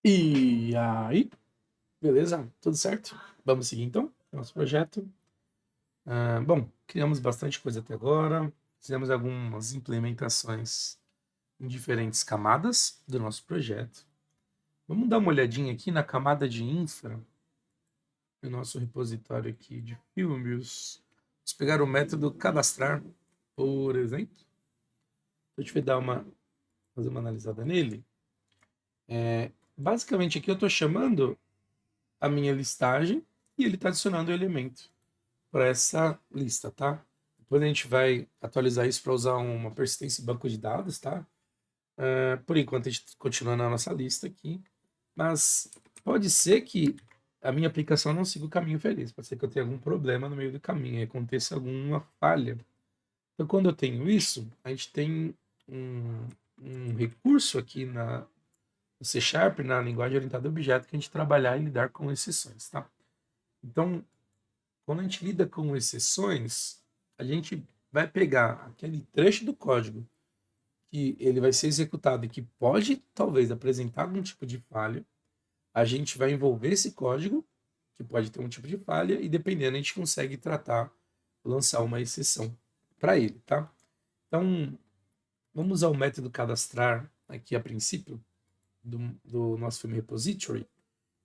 E aí, beleza? Tudo certo? Vamos seguir então nosso projeto. Bom, criamos bastante coisa até agora, fizemos algumas implementações em diferentes camadas do nosso projeto. Vamos dar uma olhadinha aqui na camada de infra, no nosso repositório aqui de filmes. Vamos pegar o método cadastrar, por exemplo. Deixa eu fazer uma analisada nele. Basicamente aqui eu estou chamando a minha listagem e ele está adicionando o elemento para essa lista, tá? Depois a gente vai atualizar isso para usar uma persistência em banco de dados, tá? Por enquanto a gente continua na nossa lista aqui, mas pode ser que a minha aplicação não siga o caminho feliz, pode ser que eu tenha algum problema no meio do caminho, aconteça alguma falha. Então, quando eu tenho isso, a gente tem um recurso aqui no C Sharp, na linguagem orientada a objeto, que a gente trabalhar e lidar com exceções, tá? Então, quando a gente lida com exceções, a gente vai pegar aquele trecho do código que ele vai ser executado e que pode talvez apresentar algum tipo de falha. A gente vai envolver esse código que pode ter um tipo de falha e dependendo a gente consegue tratar, lançar uma exceção para ele, tá? Então, vamos usar o método cadastrar aqui a princípio do nosso filme repository.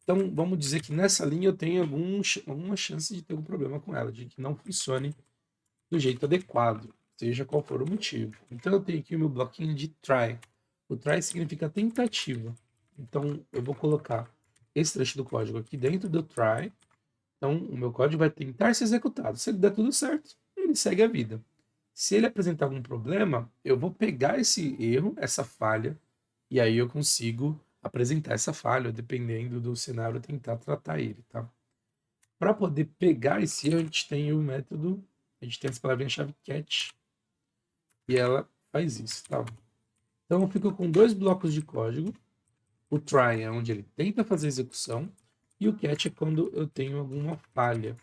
Então, vamos dizer que nessa linha eu tenho alguma chance de ter um problema com ela, de que não funcione do jeito adequado, seja qual for o motivo. Então, eu tenho aqui o meu bloquinho de try. O try significa tentativa. Então, eu vou colocar esse trecho do código aqui dentro do try. Então, o meu código vai tentar ser executado. Se ele der tudo certo, ele segue a vida. Se ele apresentar algum problema, eu vou pegar esse erro, essa falha, e aí eu consigo apresentar essa falha, dependendo do cenário, tentar tratar ele, tá? Para poder pegar esse erro, a gente tem o método, a gente tem essa palavrinha-chave catch, e ela faz isso, tá? Então eu fico com dois blocos de código. O try é onde ele tenta fazer a execução, e o catch é quando eu tenho alguma falha.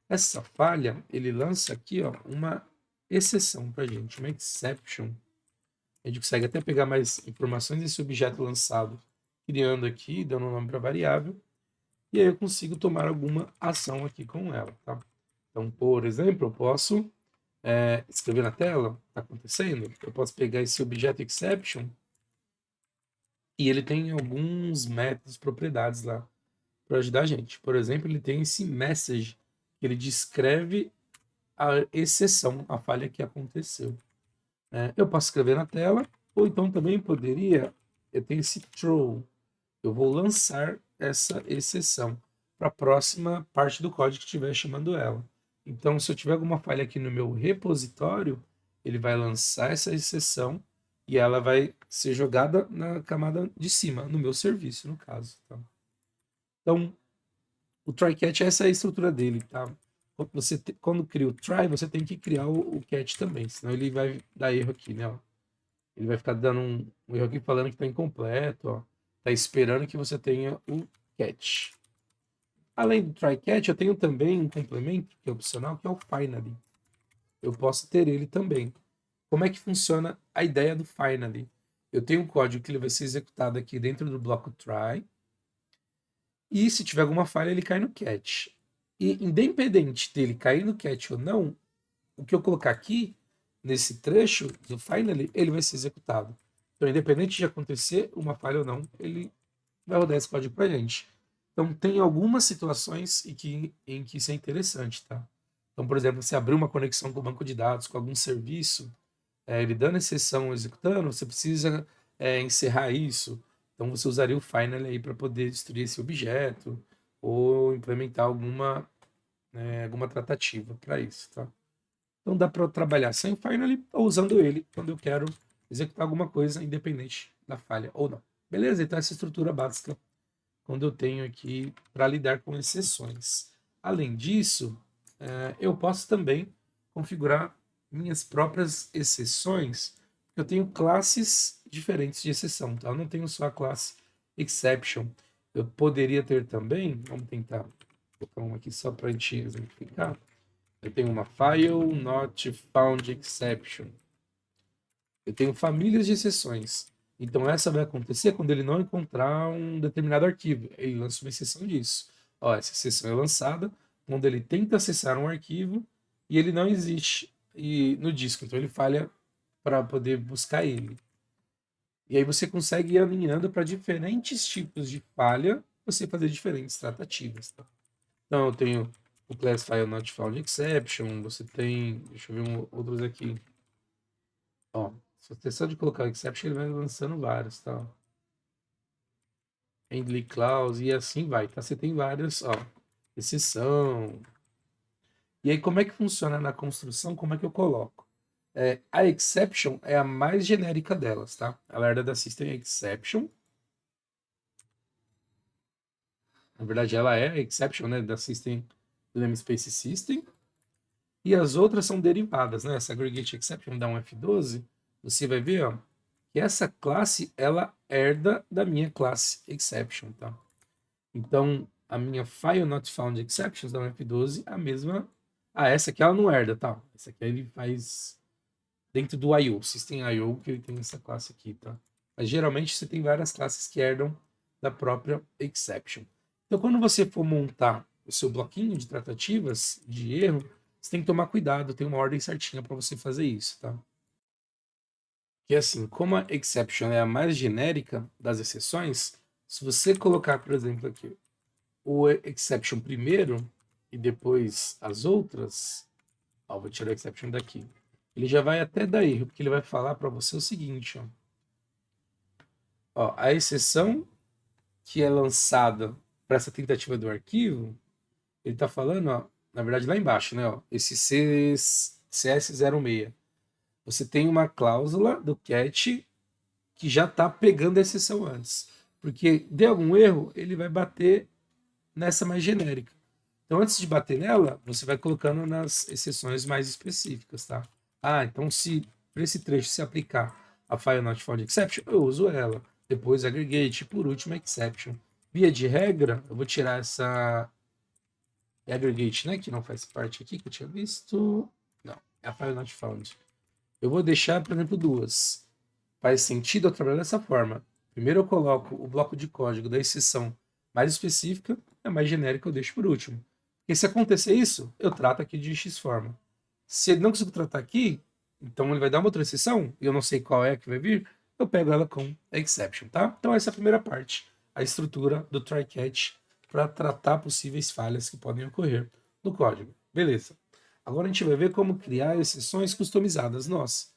Essa falha, ele lança aqui, ó, uma exceção para a gente, uma exception. A gente consegue até pegar mais informações desse objeto lançado, criando aqui, dando um nome para a variável, e aí eu consigo tomar alguma ação aqui com ela, tá? Então, por exemplo, eu posso escrever na tela, está acontecendo, eu posso pegar esse objeto exception e ele tem alguns métodos, propriedades lá para ajudar a gente. Por exemplo, ele tem esse message, que ele descreve a exceção, a falha que aconteceu. Eu posso escrever na tela, ou então também poderia, eu tenho esse throw, eu vou lançar essa exceção para a próxima parte do código que estiver chamando ela. Então, se eu tiver alguma falha aqui no meu repositório, ele vai lançar essa exceção e ela vai ser jogada na camada de cima, no meu serviço, no caso. Tá? Então, o try-catch, essa é a estrutura dele. Tá? Quando cria o try, você tem que criar o catch também, senão ele vai dar erro aqui, né? Ó. Ele vai ficar dando um erro aqui falando que está incompleto, ó. Tá esperando que você tenha o catch. Além do try catch, eu tenho também um complemento que é opcional, que é o finally. Eu posso ter ele também. Como é que funciona a ideia do finally? Eu tenho um código que ele vai ser executado aqui dentro do bloco try, e se tiver alguma falha, ele cai no catch. E independente dele cair no catch ou não, o que eu colocar aqui, nesse trecho do finally, ele vai ser executado. Então, independente de acontecer uma falha ou não, ele vai rodar esse código para a gente. Então, tem algumas situações em que isso é interessante, tá? Então, por exemplo, você abrir uma conexão com o banco de dados, com algum serviço, ele dando exceção executando, você precisa encerrar isso. Então, você usaria o finally aí para poder destruir esse objeto ou implementar alguma tratativa para isso, tá? Então, dá para trabalhar sem o finally ou usando ele quando eu quero executar alguma coisa, independente da falha ou não. Beleza? Então, essa estrutura básica quando eu tenho aqui para lidar com exceções. Além disso, eu posso também configurar minhas próprias exceções. Eu tenho classes diferentes de exceção, tá? Eu não tenho só a classe exception. Eu poderia ter também, vamos tentar colocar uma aqui só para a gente exemplificar. Eu tenho uma file not found exception. Eu tenho famílias de exceções. Então essa vai acontecer quando ele não encontrar um determinado arquivo. Ele lança uma exceção disso. Ó, essa exceção é lançada quando ele tenta acessar um arquivo e ele não existe no disco. Então ele falha para poder buscar ele. E aí você consegue ir alinhando para diferentes tipos de falha, você fazer diferentes tratativas, tá? Então eu tenho o class file not found exception, você tem, deixa eu ver outros aqui. Ó, se você só de colocar o exception, ele vai lançando vários, tá? Handle clause e assim vai, tá? Você tem várias, ó, exceção. E aí como é que funciona na construção? Como é que eu coloco? A exception é a mais genérica delas, tá? Ela herda da system exception. Na verdade, ela é a exception, né, da system, do namespace system. E as outras são derivadas, né? Essa aggregate exception dá um F12. Você vai ver, ó, que essa classe, ela herda da minha classe exception, tá? Então, a minha file not found exceptions da F12, a mesma. Ah, essa aqui ela não herda, tá? Essa aqui ele faz dentro do I/O, System I/O, que ele tem essa classe aqui, tá? Mas geralmente você tem várias classes que herdam da própria exception. Então, quando você for montar o seu bloquinho de tratativas de erro, você tem que tomar cuidado, tem uma ordem certinha para você fazer isso, tá? Que assim, como a exception é a mais genérica das exceções, se você colocar, por exemplo, aqui o exception primeiro e depois as outras, ó, vou tirar o exception daqui. Ele já vai até dar erro, porque ele vai falar para você o seguinte, ó, a exceção que é lançada para essa tentativa do arquivo, ele está falando, ó, na verdade lá embaixo, né, ó, esse CS06. Você tem uma cláusula do catch que já está pegando a exceção antes. Porque deu algum erro, ele vai bater nessa mais genérica. Então, antes de bater nela, você vai colocando nas exceções mais específicas, tá? Ah, então se para esse trecho se aplicar a file not found exception, eu uso ela. Depois aggregate, por último exception. Via de regra, eu vou tirar essa aggregate, né, que não faz parte aqui que eu tinha visto. Não, é a file not found. Eu vou deixar, por exemplo, duas. Faz sentido eu trabalhar dessa forma. Primeiro eu coloco o bloco de código da exceção mais específica, a mais genérica eu deixo por último. Porque se acontecer isso, eu trato aqui de X forma. Se ele não conseguir tratar aqui, então ele vai dar uma outra exceção, e eu não sei qual é que vai vir, eu pego ela com exception, tá? Então essa é a primeira parte, a estrutura do try-catch para tratar possíveis falhas que podem ocorrer no código. Beleza. Agora a gente vai ver como criar exceções customizadas. Nossa,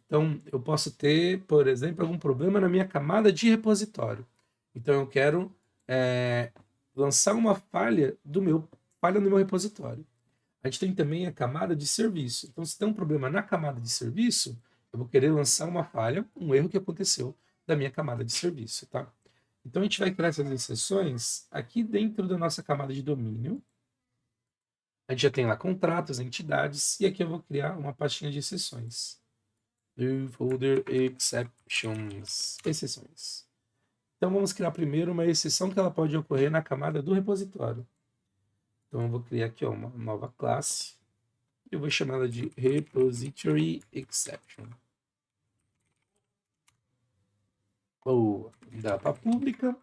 então, eu posso ter, por exemplo, algum problema na minha camada de repositório. Então, eu quero lançar uma falha no meu repositório. A gente tem também a camada de serviço. Então, se tem um problema na camada de serviço, eu vou querer lançar uma falha, um erro que aconteceu da minha camada de serviço, tá? Então, a gente vai criar essas exceções aqui dentro da nossa camada de domínio. A gente já tem lá contratos, entidades, e aqui eu vou criar uma pastinha de exceções. New folder exceptions, exceções. Então vamos criar primeiro uma exceção que ela pode ocorrer na camada do repositório. Então eu vou criar aqui ó, uma nova classe. Eu vou chamar ela de repository exception. Ou data pública.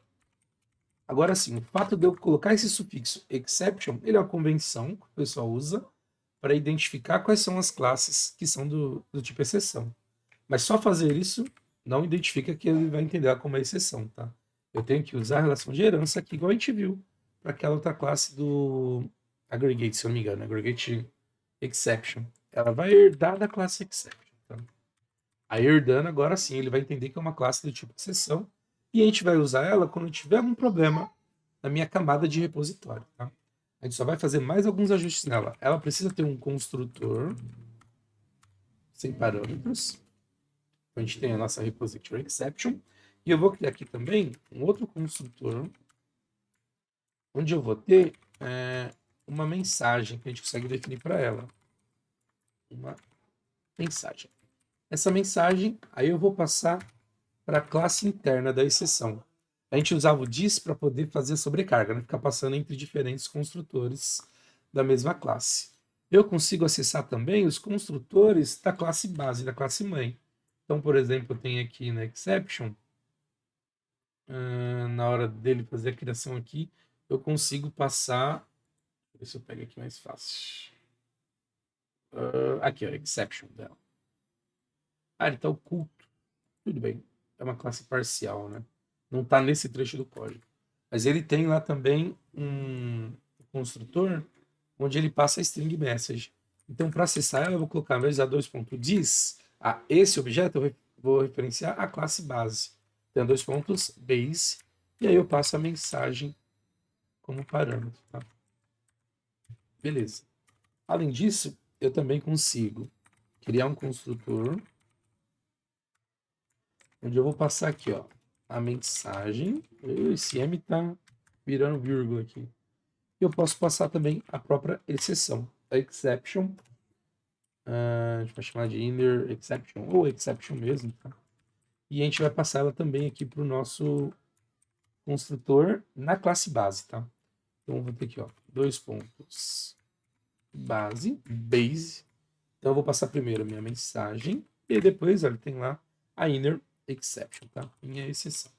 Agora sim, o fato de eu colocar esse sufixo exception, ele é uma convenção que o pessoal usa para identificar quais são as classes que são do tipo exceção. Mas só fazer isso não identifica que ele vai entender como é exceção, tá? Eu tenho que usar a relação de herança aqui, igual a gente viu, para aquela outra classe do aggregate, se eu não me engano, aggregate exception. Ela vai herdar da classe exception, tá? Aí herdando, agora sim, ele vai entender que é uma classe do tipo exceção e a gente vai usar ela quando tiver algum problema na minha camada de repositório, tá? A gente só vai fazer mais alguns ajustes nela. Ela precisa ter um construtor sem parâmetros. A gente tem a nossa repository exception. E eu vou criar aqui também um outro construtor, onde eu vou ter uma mensagem que a gente consegue definir para ela. Uma mensagem. Essa mensagem, aí eu vou passar para a classe interna da exceção. A gente usava o dis para poder fazer a sobrecarga, né? Ficar passando entre diferentes construtores da mesma classe. Eu consigo acessar também os construtores da classe base, da classe mãe. Então, por exemplo, eu tenho aqui na exception na hora dele fazer a criação aqui, eu consigo passar. Deixa eu ver se eu pego aqui mais fácil. Aqui, ó, exception dela. Ele tá oculto. Tudo bem. É uma classe parcial, né? Não tá nesse trecho do código. Mas ele tem lá também um construtor onde ele passa a string message. Então, para acessar ela, eu vou colocar, ao invés de usar 2.dis, a esse objeto, eu vou referenciar a classe base. Então, 2.base, e aí eu passo a mensagem como parâmetro. Tá? Beleza. Além disso, eu também consigo criar um construtor onde eu vou passar aqui, ó, a mensagem. Esse M tá virando vírgula aqui. Eu posso passar também a própria exceção, a exception. A gente vai chamar de inner exception, ou exception mesmo, tá? E a gente vai passar ela também aqui para o nosso construtor na classe base, tá? Então, vou ter aqui, ó, 2 pontos base. Então, eu vou passar primeiro a minha mensagem e depois, olha, tem lá a inner exception, tá? Minha exceção.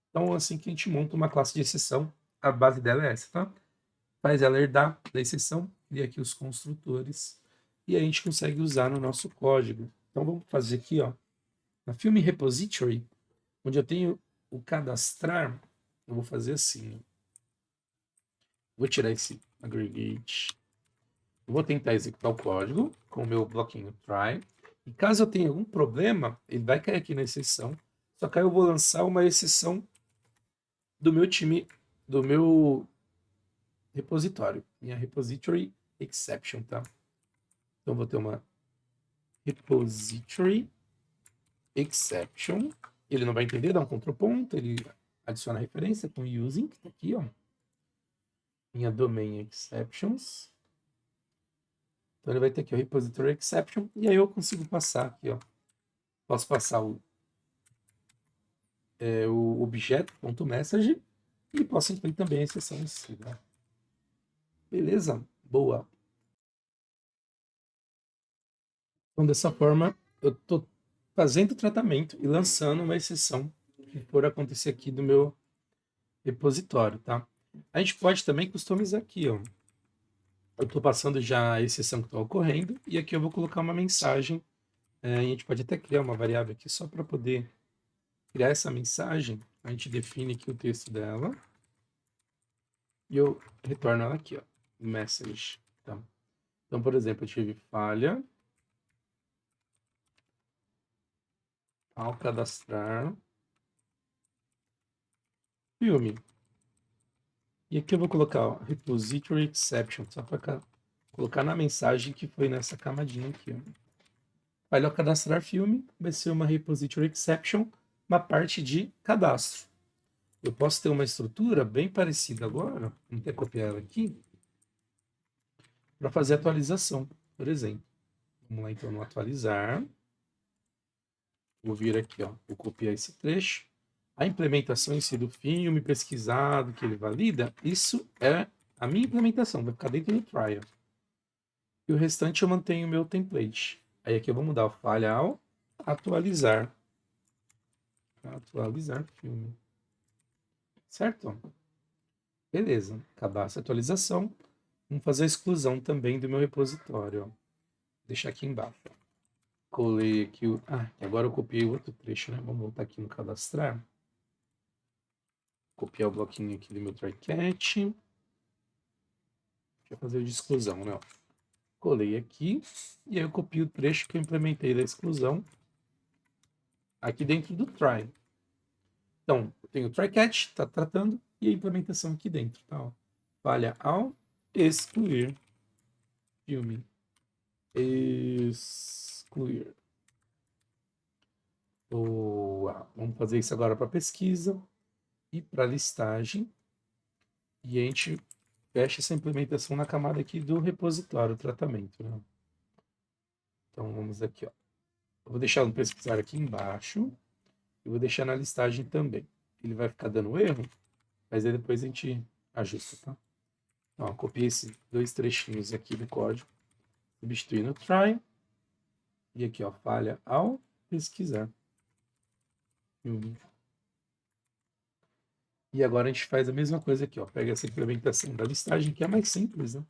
Então, assim que a gente monta uma classe de exceção, a base dela é essa, tá? Faz ela herdar da exceção, cria aqui os construtores, e a gente consegue usar no nosso código. Então, vamos fazer aqui, ó, na Film Repository, onde eu tenho o cadastrar, eu vou fazer assim, ó. Vou tirar esse aggregate. Eu vou tentar executar o código com o meu bloquinho try. E caso eu tenha algum problema, ele vai cair aqui na exceção. Só que aí eu vou lançar uma exceção do meu time, do meu repositório. Minha repository exception, tá? Então vou ter uma repository exception. Ele não vai entender, dá um contraponto, ele adiciona a referência com using, que tá aqui, ó. Minha domain exceptions. Então ele vai ter aqui o repository exception, e aí eu consigo passar aqui, ó. Posso passar o objeto.message e posso incluir também a exceção em si, né? Beleza? Boa. Então, dessa forma, eu estou fazendo o tratamento e lançando uma exceção que for acontecer aqui do meu repositório, tá? A gente pode também customizar aqui, ó. Eu estou passando já a exceção que está ocorrendo e aqui eu vou colocar uma mensagem. A gente pode até criar uma variável aqui só para poder criar essa mensagem. A gente define aqui o texto dela e eu retorno ela aqui, ó, message. Tá? Então, por exemplo, eu tive falha ao cadastrar filme. E aqui eu vou colocar, ó, repository exception, só para colocar na mensagem que foi nessa camadinha aqui. Ó. Falha ao cadastrar filme vai ser uma repository exception, uma parte de cadastro. Eu posso ter uma estrutura bem parecida agora, vamos até copiar ela aqui, para fazer atualização, por exemplo. Vamos lá então no atualizar. Vou vir aqui, ó, vou copiar esse trecho. A implementação em si do filme pesquisado, que ele valida, isso é a minha implementação, vai ficar dentro do trial. E o restante eu mantenho o meu template. Aí aqui eu vou mudar a falha ao atualizar. Atualizar filme. Certo? Beleza. Cadastro a atualização. Vamos fazer a exclusão também do meu repositório. Ó. Vou deixar aqui embaixo. Ó. Colei aqui o... agora eu copiei o outro trecho, né? Vamos voltar aqui no cadastrar. Copiar o bloquinho aqui do meu try-catch. Deixa eu fazer o de exclusão, né? Colei aqui. E aí eu copio o trecho que eu implementei da exclusão aqui dentro do try. Então, eu tenho o try-catch, está tratando, e a implementação aqui dentro. Tá? Ó. Falha ao excluir filme. Excluir. Boa. Vamos fazer isso agora para pesquisa e para listagem. E a gente fecha essa implementação na camada aqui do repositório, tratamento. Né? Então, vamos aqui. Ó. Eu vou deixar no pesquisar aqui embaixo. E vou deixar na listagem também. Ele vai ficar dando erro, mas aí depois a gente ajusta, tá? Então, copiei esses 2 trechinhos aqui do código, substituindo o try, e aqui, ó, falha ao pesquisar. filme. E agora a gente faz a mesma coisa aqui, ó. Pega essa implementação da listagem, que é mais simples, né?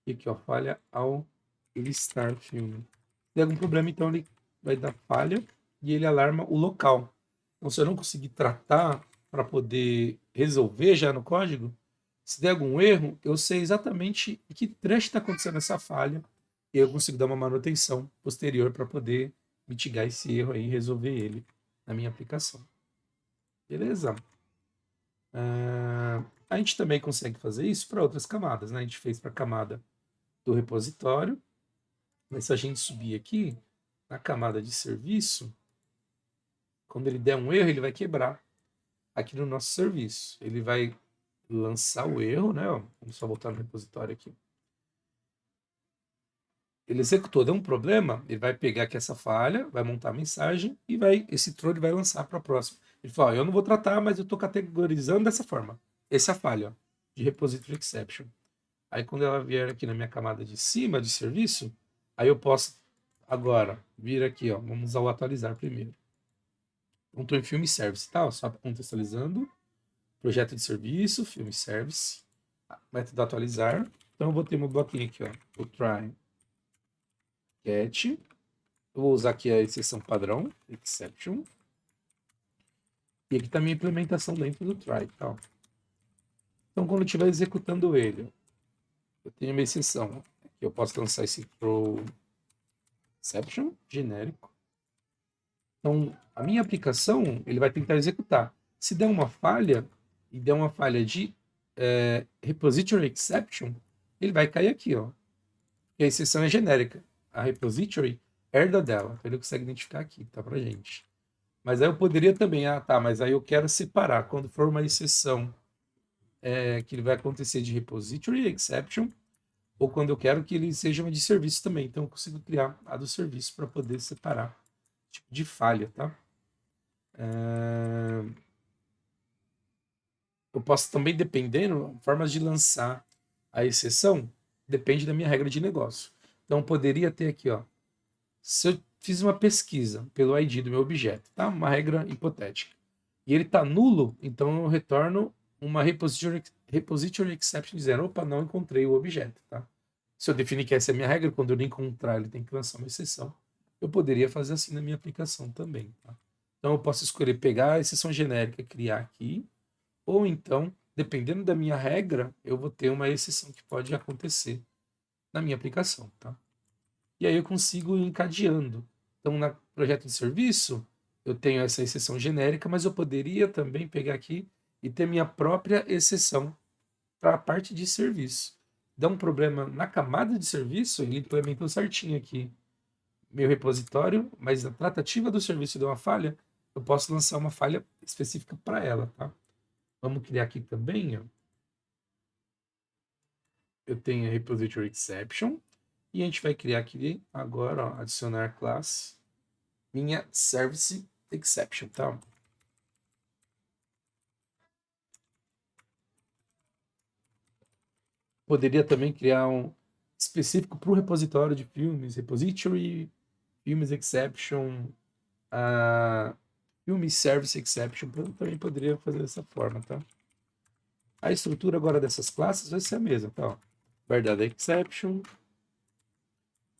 E aqui, ó, falha ao listar filme. Se der algum problema, então ele vai dar falha e ele alarma o local. Então, se eu não conseguir tratar para poder resolver já no código, se der algum erro, eu sei exatamente em que trecho está acontecendo essa falha e eu consigo dar uma manutenção posterior para poder mitigar esse erro aí e resolver ele na minha aplicação. Beleza? A gente também consegue fazer isso para outras camadas, né? A gente fez para a camada do repositório, mas se a gente subir aqui na camada de serviço, quando ele der um erro, ele vai quebrar aqui no nosso serviço. Ele vai lançar o erro, né? Ó, vamos só voltar no repositório aqui. Ele executou, deu um problema, ele vai pegar aqui essa falha, vai montar a mensagem e esse throw ele vai lançar para a próxima. Ele fala, ó, eu não vou tratar, mas eu estou categorizando dessa forma. Essa é a falha, ó, de repository exception. Aí quando ela vier aqui na minha camada de cima de serviço, aí eu posso agora vir aqui, ó, vamos ao atualizar primeiro. Então estou em filme service, tá? Só contextualizando. Projeto de serviço, filme service, método atualizar. Então eu vou ter meu bloquinho aqui, ó, o try get. Eu vou usar aqui a exceção padrão, exception. E aqui está a minha implementação dentro do try, tá? Então quando eu estiver executando ele, eu tenho uma exceção. Aqui eu posso lançar esse throw exception genérico. Então, a minha aplicação, ele vai tentar executar. Se der uma falha, e der uma falha de repository exception, ele vai cair aqui, ó. E a exceção é genérica. A repository herda dela. Então, ele consegue identificar aqui, tá pra gente. Mas aí eu poderia também, mas aí eu quero separar. Quando for uma exceção que ele vai acontecer de repository exception, ou quando eu quero que ele seja uma de serviço também. Então, eu consigo criar a do serviço para poder separar tipo de falha, tá? Eu posso também, dependendo, formas de lançar a exceção, depende da minha regra de negócio. Então, poderia ter aqui, ó, se eu fiz uma pesquisa pelo ID do meu objeto, tá? Uma regra hipotética. E ele está nulo, então eu retorno uma repository exception dizendo, opa, não encontrei o objeto, tá? Se eu definir que essa é a minha regra, quando eu não encontrar, ele tem que lançar uma exceção. Eu poderia fazer assim na minha aplicação também, tá? Então eu posso escolher pegar a exceção genérica, criar aqui, ou então, dependendo da minha regra, eu vou ter uma exceção que pode acontecer na minha aplicação, tá? E aí eu consigo ir encadeando. Então, no projeto de serviço, eu tenho essa exceção genérica, mas eu poderia também pegar aqui e ter minha própria exceção para a parte de serviço. Dá um problema na camada de serviço, ele implementou certinho aqui meu repositório, mas na tratativa do serviço deu uma falha, eu posso lançar uma falha específica para ela, tá? Vamos criar aqui também, ó. Eu tenho a repository exception e a gente vai criar aqui agora, ó, adicionar classe minha service exception, tá? Poderia também criar um específico para o repositório de filmes, repository filmes exception, a filme service exception, eu também poderia fazer dessa forma, tá? A estrutura agora dessas classes vai ser a mesma, tá? Ó, verdade exception,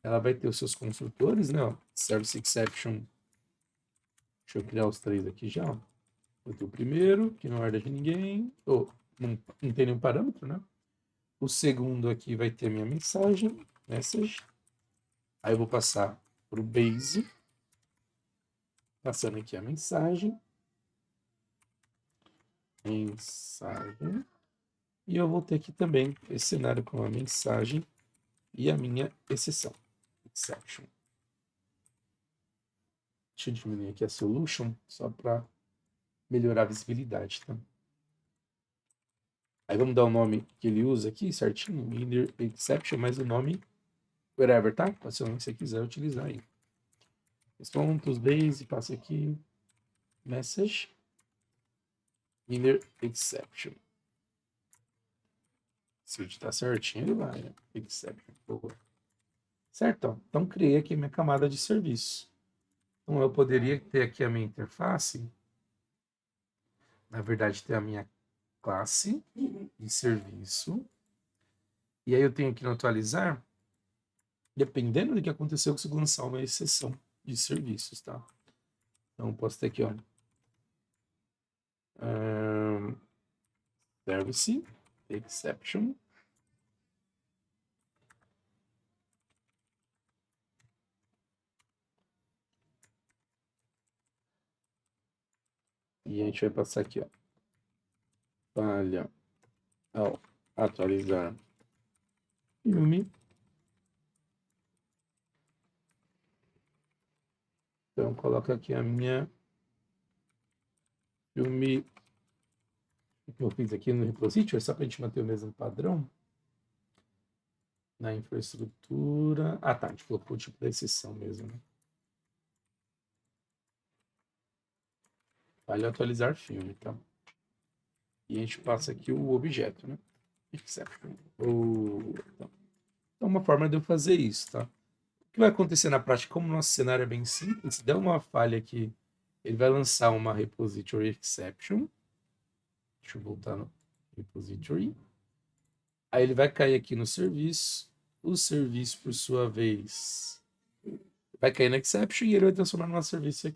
ela vai ter os seus construtores, né? Ó, service exception. Deixa eu criar os três aqui já. Vou ter o primeiro, que não herda de ninguém. Não tem nenhum parâmetro, né? O segundo aqui vai ter a minha mensagem, message. Aí eu vou passar para o base. Passando aqui a mensagem. Mensagem. E eu vou ter aqui também esse cenário com a mensagem e a minha exceção. Exception. Deixa eu diminuir aqui a solution, só para melhorar a visibilidade, tá? Aí vamos dar o nome que ele usa aqui, certinho, inner exception, mas o nome wherever, tá? Pode ser o nome que você quiser utilizar aí. Pontos, base, passa aqui, message, inner exception. Se digitar certinho, ele vai, né? Exception, boa. Certo? Então, criei aqui minha camada de serviço. Então eu poderia ter aqui a minha interface, na verdade ter a minha classe de serviço, e aí eu tenho aqui no atualizar, dependendo do que aconteceu, eu consigo lançar uma exceção de serviços, tá? Então eu posso ter aqui, ó, service exception. E a gente vai passar aqui, ó, falha ao atualizar filme. Então coloca aqui a minha filme que eu fiz aqui no repository, só para a gente manter o mesmo padrão. Na infraestrutura. Ah, tá. A gente colocou o tipo da exceção mesmo, né? Vale atualizar filme, tá? E a gente passa aqui o objeto, né? Exception. Então, uma forma de eu fazer isso, tá? O que vai acontecer na prática, como o nosso cenário é bem simples, se der uma falha aqui, ele vai lançar uma repository exception. Deixa eu voltar no repository. Aí ele vai cair aqui no serviço. O serviço, por sua vez, vai cair no exception e ele vai transformar numa serviço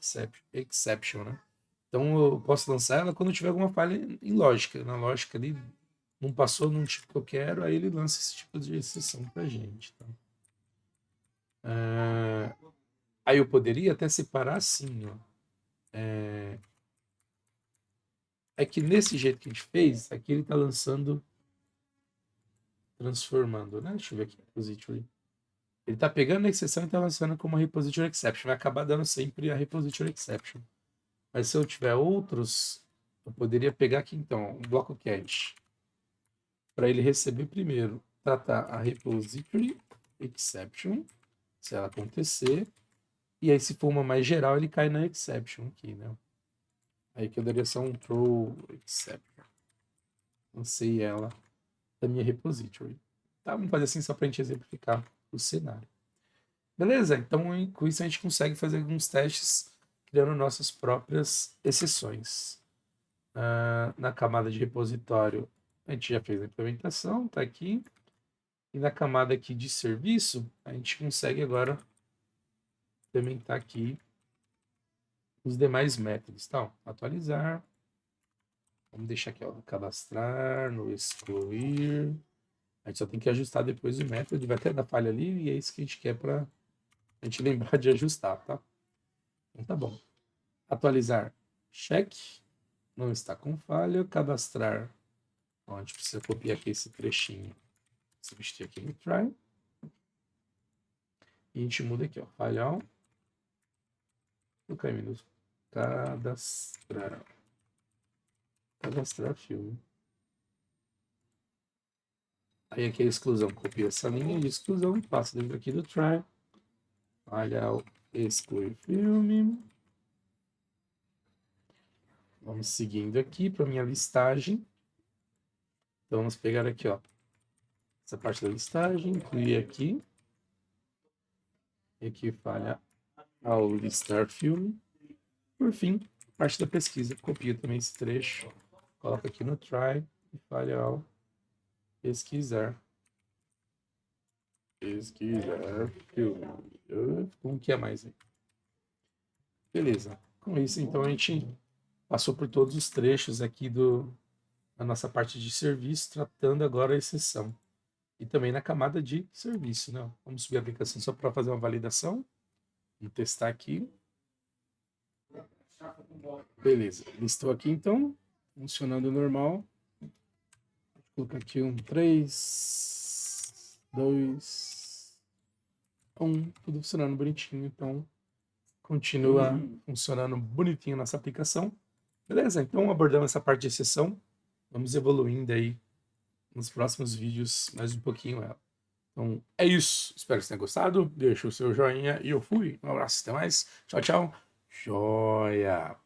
exception, né? Então eu posso lançar ela quando tiver alguma falha em lógica. Na lógica ali, não passou num tipo que eu quero, aí ele lança esse tipo de exceção pra gente. Tá? Aí eu poderia até separar assim, ó. É que nesse jeito que a gente fez, aqui ele está lançando, transformando, né? Deixa eu ver aqui, repository. Ele está pegando a exceção e está lançando como uma repository exception. Vai acabar dando sempre a repository exception. Mas se eu tiver outros, eu poderia pegar aqui então um bloco catch para ele receber primeiro, tratar a repository exception, se ela acontecer, e aí se for uma mais geral, ele cai na exception aqui, né? Aí que eu daria só um throw exception. Lancei ela da minha repository. Tá? Vamos fazer assim só para a gente exemplificar o cenário. Beleza? Então, com isso a gente consegue fazer alguns testes criando nossas próprias exceções. Na camada de repositório, a gente já fez a implementação, está aqui. E na camada aqui de serviço, a gente consegue agora implementar aqui os demais métodos. Então, atualizar. Vamos deixar aqui, ó, no cadastrar, no excluir. A gente só tem que ajustar depois o método. Vai até dar falha ali e é isso que a gente quer para a gente lembrar de ajustar, tá? Então tá bom. Atualizar, check. Não está com falha. Cadastrar. Então, a gente precisa copiar aqui esse trechinho. Substituir aqui no try. E a gente muda aqui, ó. Falhar. Colocar em minúsculo. Cadastrar. Cadastrar filme. Aí aqui a exclusão. Copia essa linha de exclusão. Passa dentro aqui do try. Falhar. Excluir filme. Vamos seguindo aqui para minha listagem. Então vamos pegar aqui, ó, essa parte da listagem, incluir aqui. E aqui falha ao listar filme. Por fim, parte da pesquisa. Copia também esse trecho, coloca aqui no try e falha ao pesquisar. Pesquisar filme. Como que é mais aí? Beleza. Com isso, então, a gente passou por todos os trechos aqui da nossa parte de serviço, tratando agora a exceção. E também na camada de serviço, né? Vamos subir a aplicação só para fazer uma validação. Vamos testar aqui. Beleza. Listou aqui, então. Funcionando normal. Vou colocar aqui um 3, 2, 1. Tudo funcionando bonitinho, então continua funcionando bonitinho nossa aplicação. Beleza? Então abordamos essa parte de exceção. Vamos evoluindo aí nos próximos vídeos mais um pouquinho ela. Então é isso. Espero que você tenha gostado. Deixa o seu joinha e eu fui. Um abraço, até mais. Tchau, tchau. Joia!